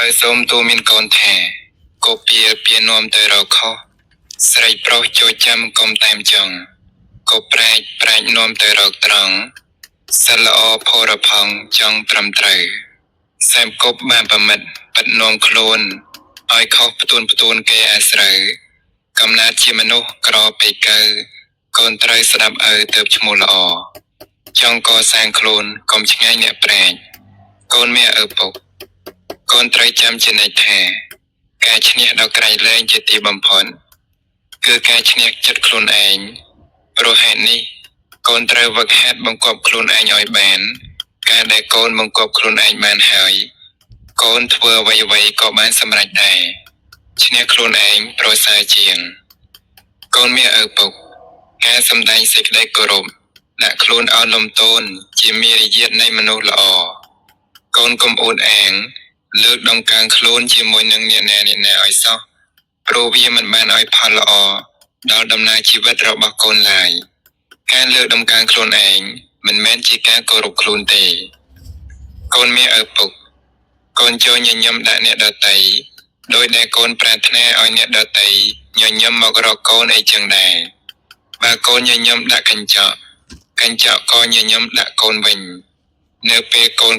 ឲ្យសូមទូមានកូនថាកូពៀពានាំទៅរកខុសស្រីប្រុសចូលចាំកុំតាមចង់កូប្រាជ្ញនាំទៅរកត្រង់សិលល្អផរផង់ចង់ត្រឹមត្រូវសែមគប់បានប្រមិតបិទនាំខ្លួនឲ្យខុសផ្ទួនគេអាស្រូវកំណើតជាមនុស្សក្រពេកៅកូនត្រូវស្ដាប់ឪទៅឈ្មោះល្អចង់កសាងខ្លួនកុំឆ្ងាយអ្នកប្រាជ្ញកូនមានឪពុកកូនត្រូវចាំជានិច្ចថាការឈ្នះដល់ក្រៃលែងជាទីបំផុតគឺការឈ្នះចិត្តខ្លួនឯងព្រោះហេតុនេះកូនត្រូវវឹកហាត់បង្គាប់ខ្លួនឯងឲ្យបានការដែលកូនបង្គាប់ខ្លួនឯងបានហើយកូនធ្វើអ្វីក៏បានសម្រេចដែរឈ្នះខ្លួនឯងប្រសើរជាងកូនមានឪពុកការសម្ដែងសេចក្តីគោរពដាក់ខ្លួនឲ្យលំទោនជាមារយាទនៃមនុស្សល្អកូនកុំអួតអាងលើកដំកើងខ្លួនជាមួយនឹងអ្នកណាឲ្យសោះព្រោះវាមិនបានឲ្យផលល្អដល់ដំណើរជីវិតរបស់កូនឡើយការលើកដំកើងខ្លួនឯងមិនមែនជាការគោរពខ្លួនទេកូនមានឪពុកកូនចូលញញឹមដាក់អ្នកដទៃដោយដែលកូនប្រាថ្នាឲ្យអ្នកដទៃញញឹមមករកកូនអីចឹងដែរបើកូនញញឹមដាក់កញ្ចក់ក៏ញញឹមដាក់កូនវិញនៅពេលកូន